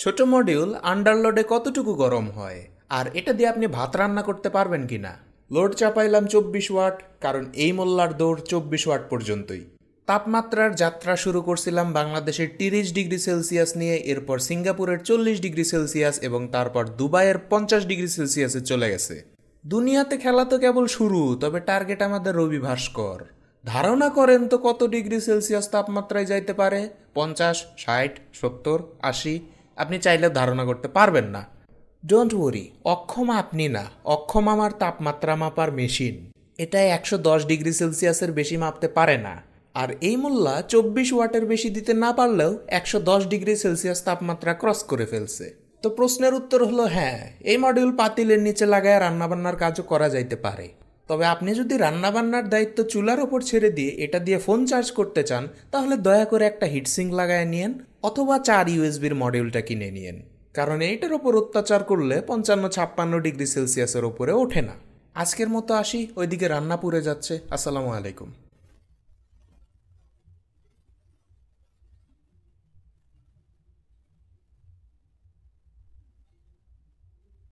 ছোট মডিউল আন্ডারলোডে কতটুকু গরম হয় আর এটা দিয়ে আপনি ভাত রান্না করতে পারবেন কিনা। লোড চাপাইলাম 24 ওয়াট, কারণ এই মোল্লার দৌড় 24 ওয়াট পর্যন্তই। তাপমাত্রার যাত্রা শুরু করছিলাম বাংলাদেশের 30 ডিগ্রি সেলসিয়াস নিয়ে, এরপর সিঙ্গাপুরের 40 ডিগ্রি সেলসিয়াস এবং তারপর দুবাইয়ের 50 ডিগ্রি সেলসিয়াসে চলে গেছে। দুনিয়াতে খেলা তো কেবল শুরু, তবে টার্গেট আমাদের রবি ভাস্কর। ধারণা করেন তো কত ডিগ্রি সেলসিয়াস তাপমাত্রায় যাইতে পারে? 50, 60, 70, 80? আপনি চাইলেও ধারণা করতে পারবেন না। ডোন্ট ওয়ারি, অক্ষম আপনি না, অক্ষম আমার তাপমাত্রা মাপার মেশিন। এটা 110 ডিগ্রি সেলসিয়াসের বেশি মাপতে পারে না। আর এই মোল্লা 24 ওয়াটের বেশি দিতে না পারলেও 110 ডিগ্রি সেলসিয়াস তাপমাত্রা ক্রস করে ফেলছে। তো প্রশ্নের উত্তর হলো হ্যাঁ, এই মডিউল পাতিলের নিচে লাগায় রান্নাবান্নার কাজও করা যাইতে পারে। তবে আপনি যদি রান্নাবান্নার দায়িত্ব চুলার ওপর ছেড়ে দিয়ে এটা দিয়ে ফোন চার্জ করতে চান, তাহলে দয়া করে একটা হিটসিঙ্ক লাগায় নিয়েন, অথবা 4 ইউএসবির মডিউলটা কিনে নিয়েন। কারণ এইটার ওপর অত্যাচার করলে 55-56 ডিগ্রি সেলসিয়াসের ওপরে ওঠে না। আজকের মতো আসি, ওইদিকে রান্না পুড়ে যাচ্ছে। আসসালামু আলাইকুম।